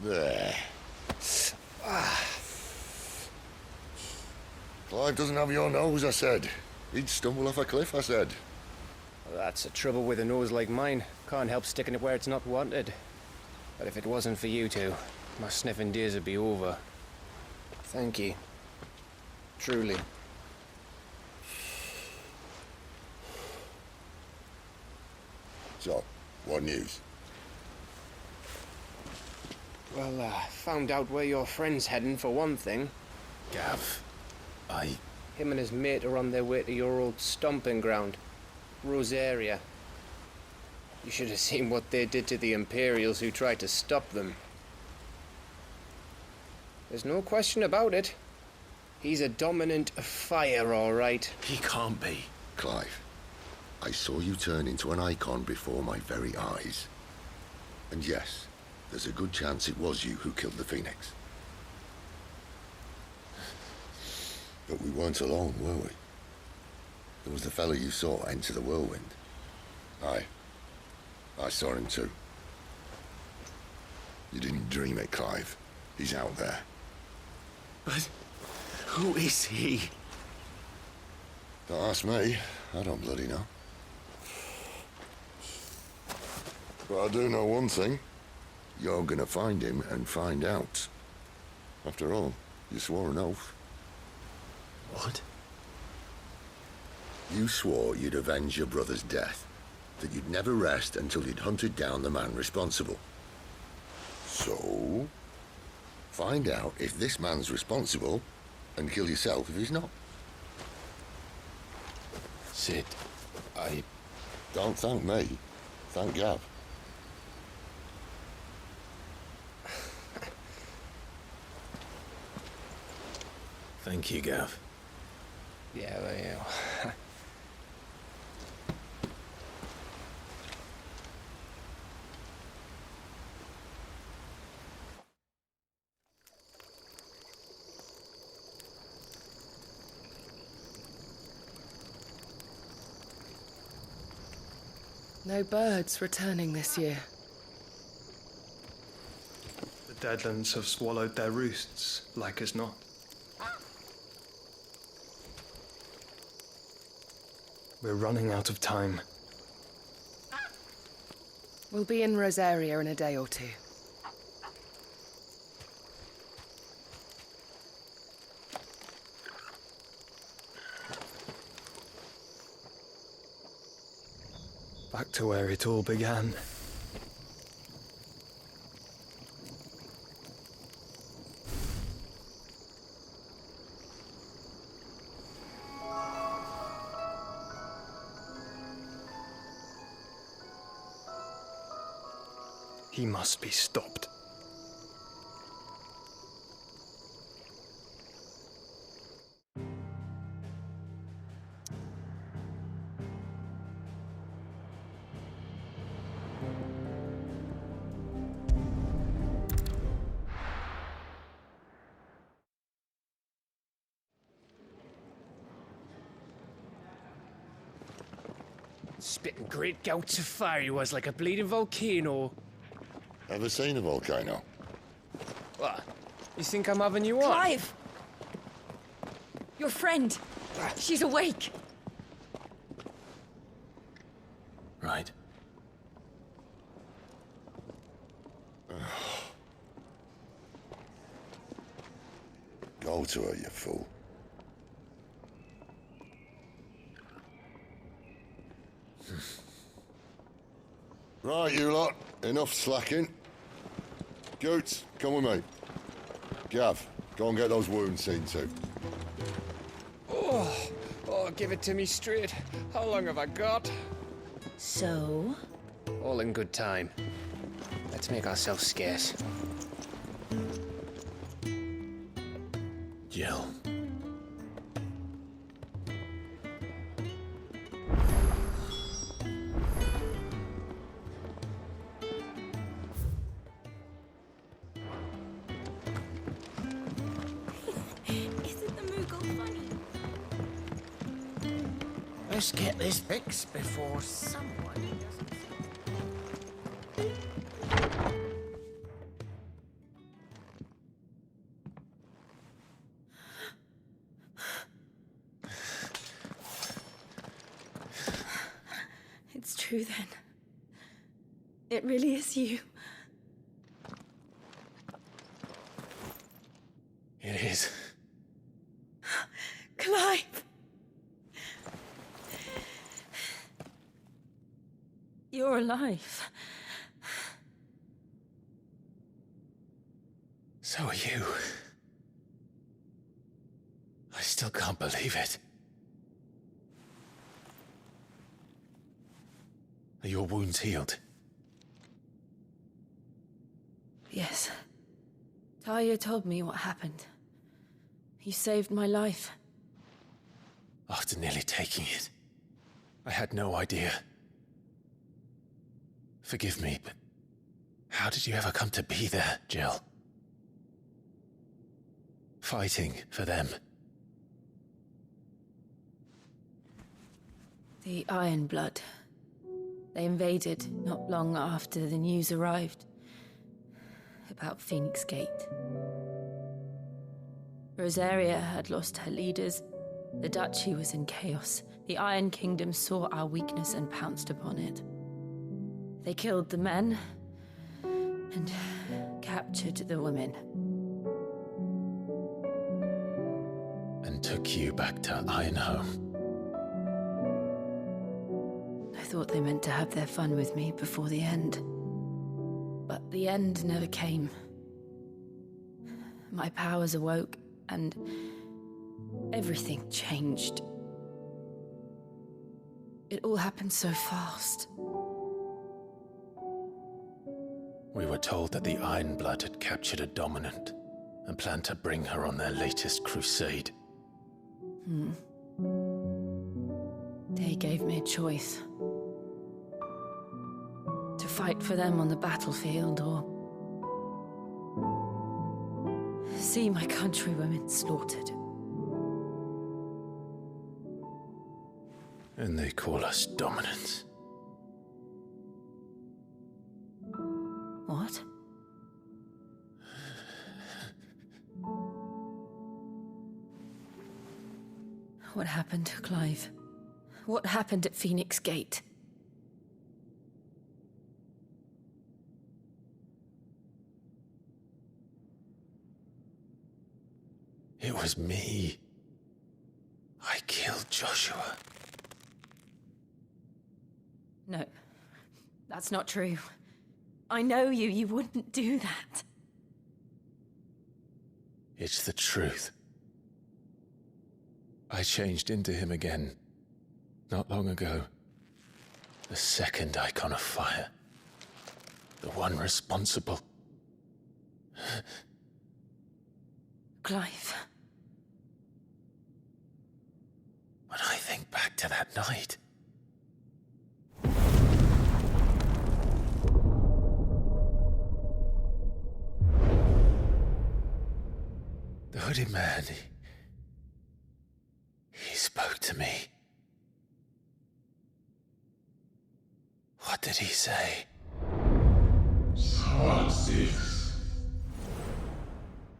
There. Clive doesn't have your nose, I said. He'd stumble off a cliff, I said. Well, that's the trouble with a nose like mine. Can't help sticking it where it's not wanted. But if it wasn't for you two, my sniffing days would be over. Thank you. Truly. So, what news? Well, found out where your friend's heading for one thing. Gav, Him and his mate are on their way to your old stomping ground, Rosaria. You should have seen what they did to the Imperials who tried to stop them. There's no question about it. He's a dominant fire, all right. He can't be. Clive, I saw you turn into an icon before my very eyes. And yes, there's a good chance it was you who killed the Phoenix. But we weren't alone, were we? There was the fellow you saw enter the whirlwind. I saw him too. You didn't dream it, Clive. He's out there. But who is he? Don't ask me. I don't bloody know. But I do know one thing. You're gonna find him and find out. After all, you swore an oath. What? You swore you'd avenge your brother's death, that you'd never rest until you'd hunted down the man responsible. So, find out if this man's responsible, and kill yourself if he's not. Sid, Don't thank me. Thank Gav. Thank you, Gav. Yeah, well, yeah. No birds returning this year. The Deadlands have swallowed their roosts, like as not. We're running out of time. We'll be in Rosaria in a day or two. Back to where it all began. He must be stopped. Spitting great gouts of fire he was, like a bleeding volcano. Ever seen a volcano? What? You think I'm having you on? Clive! Your friend! She's awake! Right. Go to her, you fool. Right, you lot. Enough slacking. Goots, come with me. Gav, go and get those wounds seen to. Oh, give it to me straight. How long have I got? So? All in good time. Let's make ourselves scarce. Jill. Let's get this fixed before someone doesn't. It's true then. It really is you. It is. Clive! You're alive. So are you. I still can't believe it. Are your wounds healed? Yes. Talia told me what happened. You saved my life. After nearly taking it, I had no idea. Forgive me, but how did you ever come to be there, Jill? Fighting for them. The Iron Blood. They invaded not long after the news arrived about Phoenix Gate. Rosaria had lost her leaders. The Duchy was in chaos. The Iron Kingdom saw our weakness and pounced upon it. They killed the men and captured the women. And took you back to Ironhome. I thought they meant to have their fun with me before the end. But the end never came. My powers awoke, and everything changed. It all happened so fast. We were told that the Iron Blood had captured a dominant and planned to bring her on their latest crusade. They gave me a choice. To fight for them on the battlefield or see my countrywomen slaughtered. And they call us dominants. What? What happened, Clive? What happened at Phoenix Gate? It was me. I killed Joshua. No, that's not true. I know you. You wouldn't do that. It's the truth. I changed into him again, not long ago. The second icon of fire. The one responsible. Clive. When I think back to that night... The hooded man, he spoke to me. What did he say? XVI.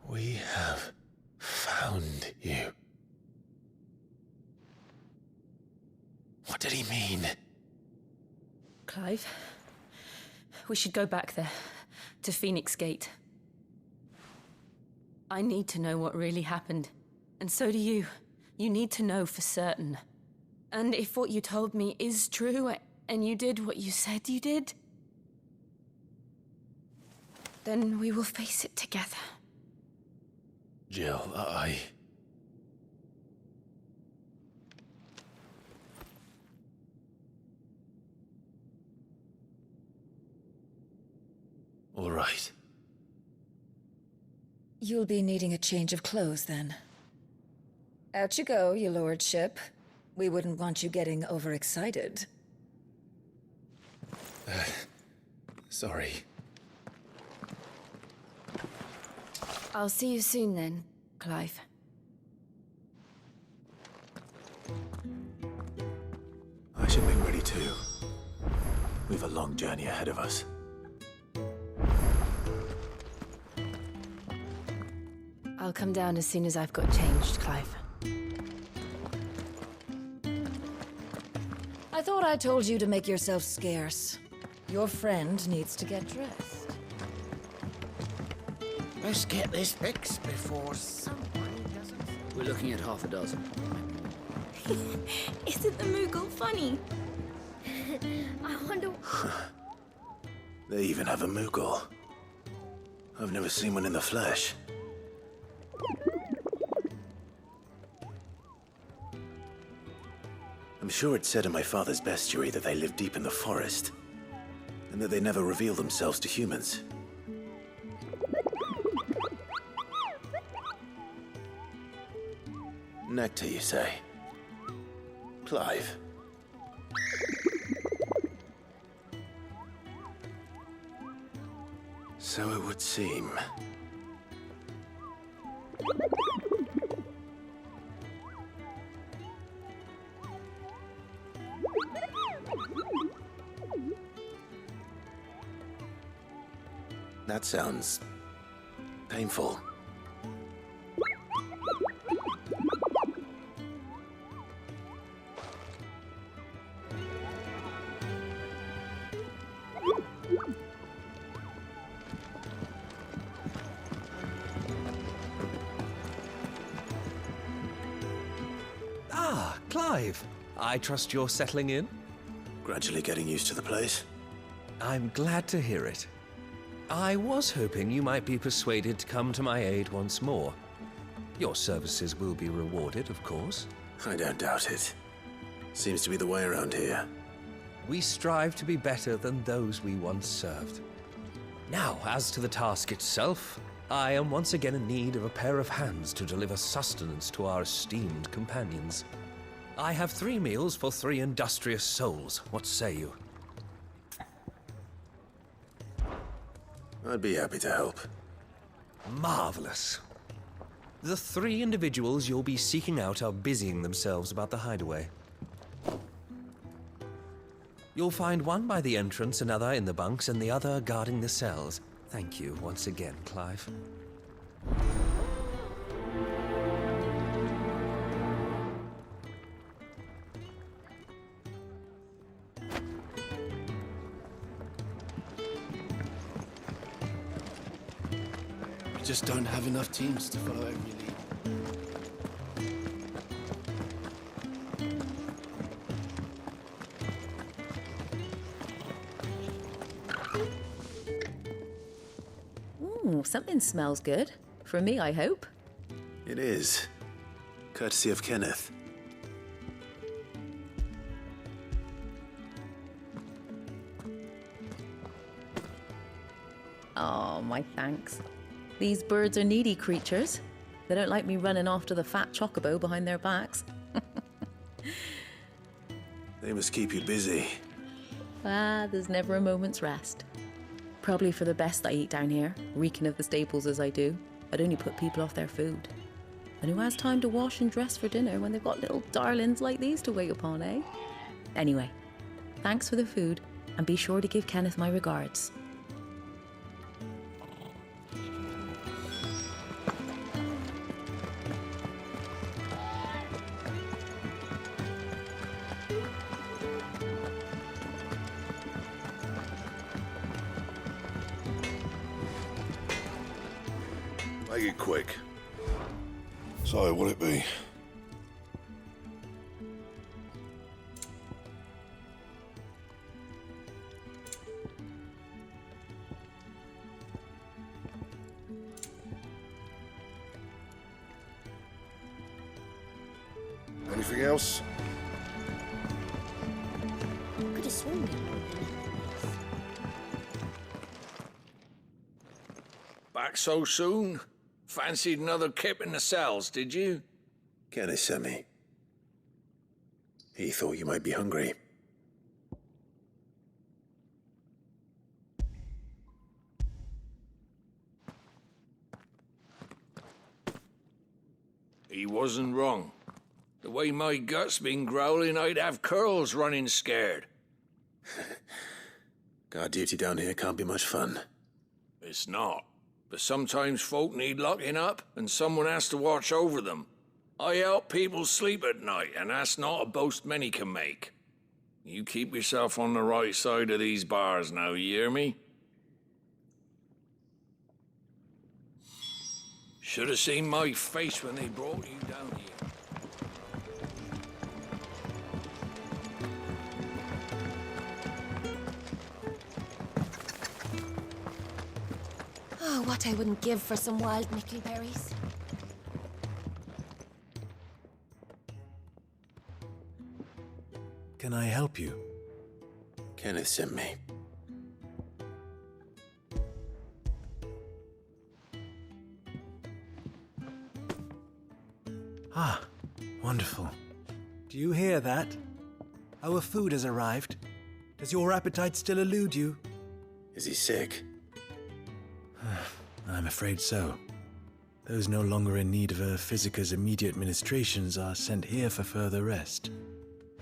We have found you. What did he mean? Clive, we should go back there, to Phoenix Gate. I need to know what really happened. And so do you. You need to know for certain. And if what you told me is true, and you did what you said you did, then we will face it together. Jill, All right. You'll be needing a change of clothes, then. Out you go, your lordship. We wouldn't want you getting overexcited. Sorry. I'll see you soon then, Clive. I should be ready too. We've a long journey ahead of us. I'll come down as soon as I've got changed, Clive. I thought I told you to make yourself scarce. Your friend needs to get dressed. Let's get this fixed before someone doesn't... We're looking at half a dozen. Isn't the Moogle funny? I wonder... They even have a Moogle. I've never seen one in the flesh. I'm sure it said in my father's bestiary that they live deep in the forest, and that they never reveal themselves to humans. Nectar, you say? Clive. So it would seem. That sounds painful. Ah, Clive. I trust you're settling in? Gradually getting used to the place. I'm glad to hear it. I was hoping you might be persuaded to come to my aid once more. Your services will be rewarded, of course. I don't doubt it. Seems to be the way around here. We strive to be better than those we once served. Now, as to the task itself, I am once again in need of a pair of hands to deliver sustenance to our esteemed companions. I have 3 meals for 3 industrious souls. What say you? I'd be happy to help. Marvelous. The 3 individuals you'll be seeking out are busying themselves about the hideaway. You'll find one by the entrance, another in the bunks, and the other guarding the cells. Thank you once again, Clive. We just don't have enough teams to follow every lead. Ooh, something smells good. For me, I hope. It is. Courtesy of Kenneth. Oh, my thanks. These birds are needy creatures. They don't like me running after the fat chocobo behind their backs. They must keep you busy. Ah, there's never a moment's rest. Probably for the best I eat down here, reeking of the staples as I do. I'd only put people off their food. And who has time to wash and dress for dinner when they've got little darlings like these to wait upon, eh? Anyway, thanks for the food, and be sure to give Kenneth my regards. Make it quick. So, what'll it be? Anything else? Could have sworn we Back so soon? Fancied another kip in the cells, did you? Kenneth sent me. He thought you might be hungry. He wasn't wrong. The way my gut's been growling, I'd have curls running scared. Guard duty down here can't be much fun. It's not. But sometimes folk need locking up, and someone has to watch over them. I help people sleep at night, and that's not a boast many can make. You keep yourself on the right side of these bars now, you hear me? Should have seen my face when they brought you down here. Oh, what I wouldn't give for some wild mickleberries. Can I help you? Kenneth sent me. Ah, wonderful. Do you hear that? Our food has arrived. Does your appetite still elude you? Is he sick? I'm afraid so. Those no longer in need of a Physica's immediate ministrations are sent here for further rest.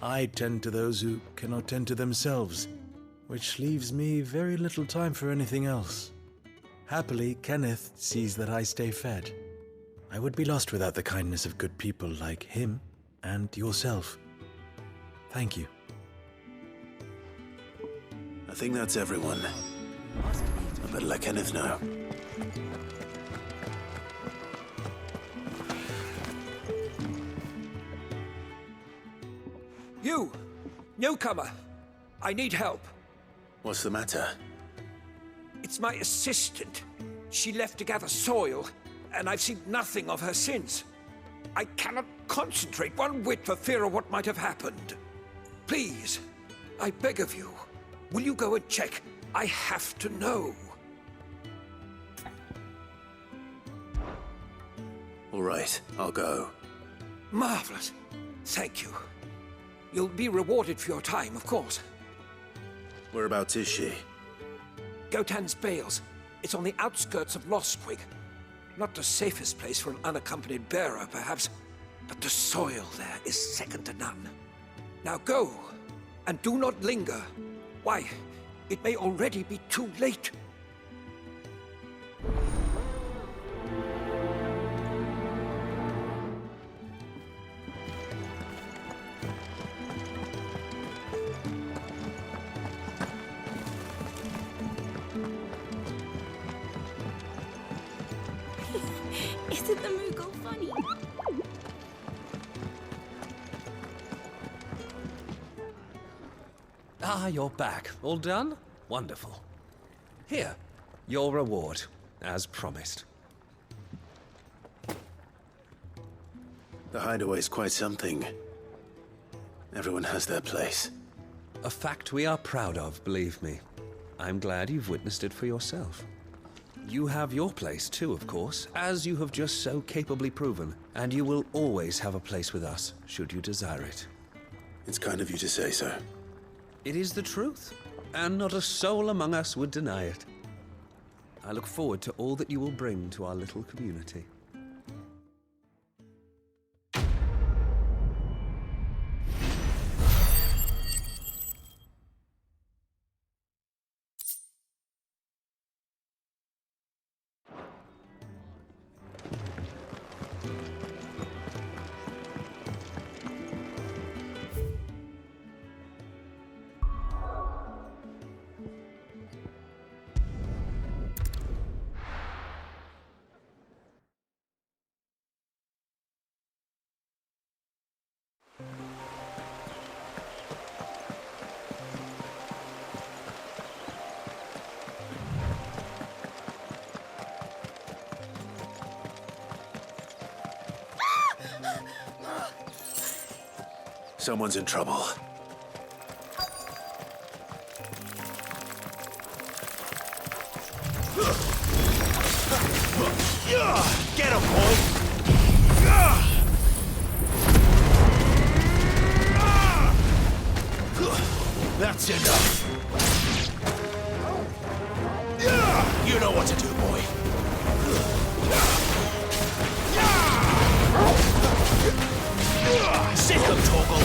I tend to those who cannot tend to themselves, which leaves me very little time for anything else. Happily, Kenneth sees that I stay fed. I would be lost without the kindness of good people like him and yourself. Thank you. I think that's everyone. I better let Kenneth know. You! Newcomer! I need help. What's the matter? It's my assistant. She left to gather soil, and I've seen nothing of her since. I cannot concentrate one whit for fear of what might have happened. Please, I beg of you, will you go and check? I have to know. All right, I'll go. Marvelous. Thank you. You'll be rewarded for your time, of course. Whereabouts is she? Gotan's Bales. It's on the outskirts of Lostwig. Not the safest place for an unaccompanied bearer, perhaps, but the soil there is second to none. Now go, and do not linger. Why, it may already be too late. Isn't the Moogle funny? Ah, you're back. All done? Wonderful. Here, your reward, as promised. The hideaway's quite something. Everyone has their place. A fact we are proud of, believe me. I'm glad you've witnessed it for yourself. You have your place too, of course, as you have just so capably proven, and you will always have a place with us, should you desire it. It's kind of you to say so. It is the truth, and not a soul among us would deny it. I look forward to all that you will bring to our little community. Someone's in trouble. Get him, boy! That's enough. You know what to do, boy. Sick of Torgal.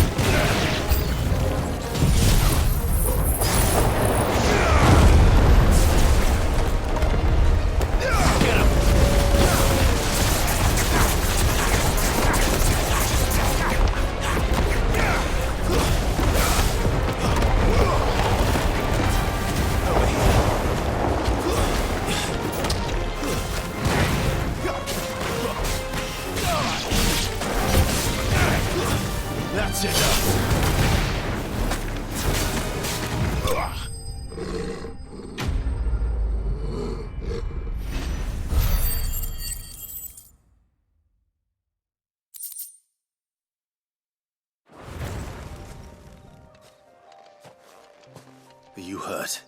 you hurt?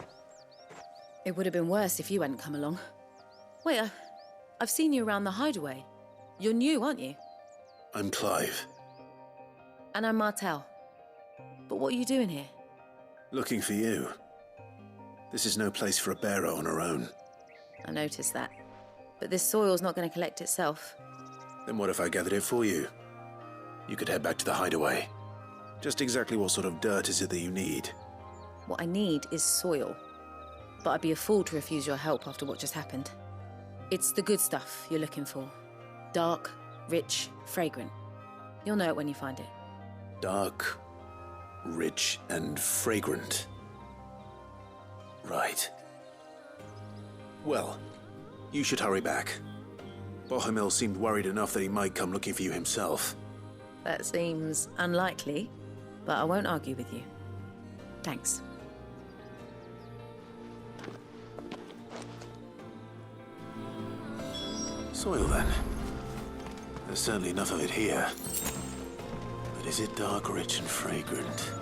It would have been worse if you hadn't come along. Wait, I've seen you around the hideaway. You're new, aren't you? I'm Clive. And I'm Martel. But what are you doing here? Looking for you. This is no place for a bearer on her own. I noticed that. But this soil's not going to collect itself. Then what if I gathered it for you? You could head back to the hideaway. Just exactly what sort of dirt is it that you need? What I need is soil. But I'd be a fool to refuse your help after what just happened. It's the good stuff you're looking for. Dark, rich, fragrant. You'll know it when you find it. Dark, rich, and fragrant. Right. Well, you should hurry back. Bohemil seemed worried enough that he might come looking for you himself. That seems unlikely, but I won't argue with you. Thanks. Soil, then. There's certainly enough of it here. But is it dark, rich, and fragrant?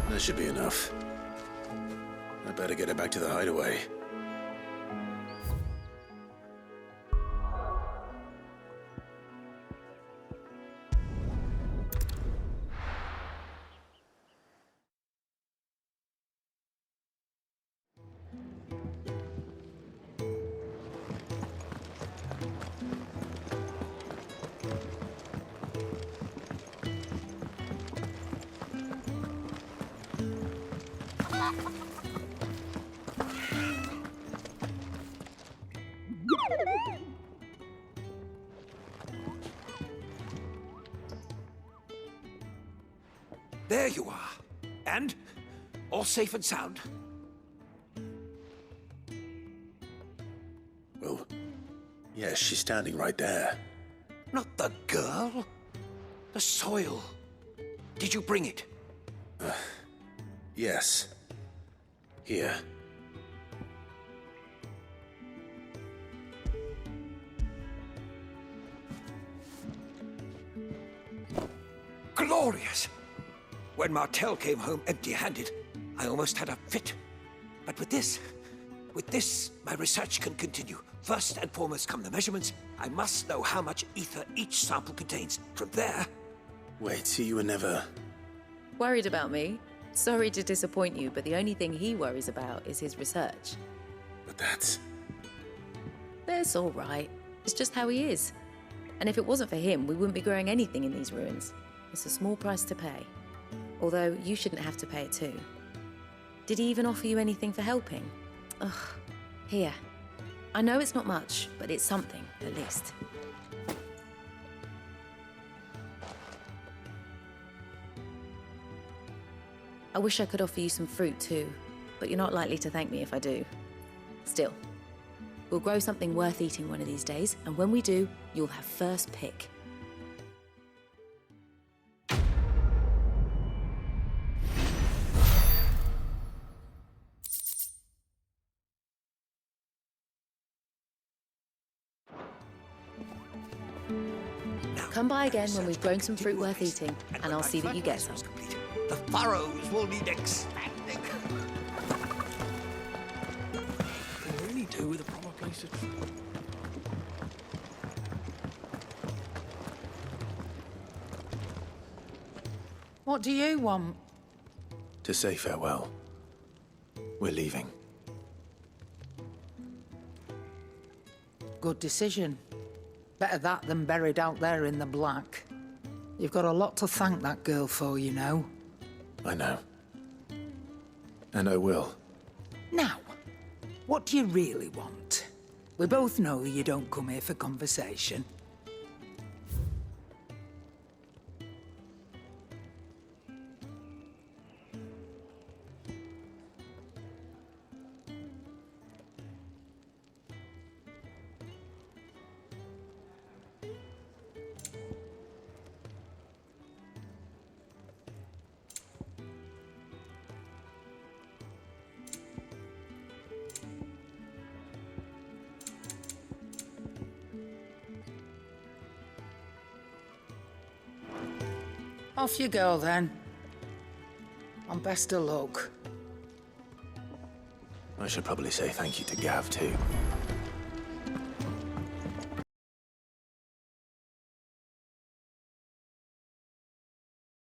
That should be enough. I better get it back to the hideaway. There you are. And? All safe and sound? Well, yes, she's standing right there. Not the girl. The soil. Did you bring it? Yes. Here. Glorious! When Martel came home empty-handed, I almost had a fit. But with this, my research can continue. First and foremost come the measurements. I must know how much ether each sample contains. From there... Wait, so you were never... Worried about me? Sorry to disappoint you, but the only thing he worries about is his research. But that's... That's all right. It's just how he is. And if it wasn't for him, we wouldn't be growing anything in these ruins. It's a small price to pay. Although, you shouldn't have to pay it too. Did he even offer you anything for helping? Ugh. Here. I know it's not much, but it's something, at least. I wish I could offer you some fruit too, but you're not likely to thank me if I do. Still, we'll grow something worth eating one of these days, and when we do, you'll have first pick. Come by again when we've grown some fruit worth eating, and I'll see that you get some. The furrows will need expanding. Can really do with a proper place to travel. What do you want? To say farewell. We're leaving. Good decision. Better that than buried out there in the black. You've got a lot to thank that girl for, you know. I know. And I will. Now, what do you really want? We both know you don't come here for conversation. Off you go, then. And best of luck. I should probably say thank you to Gav, too.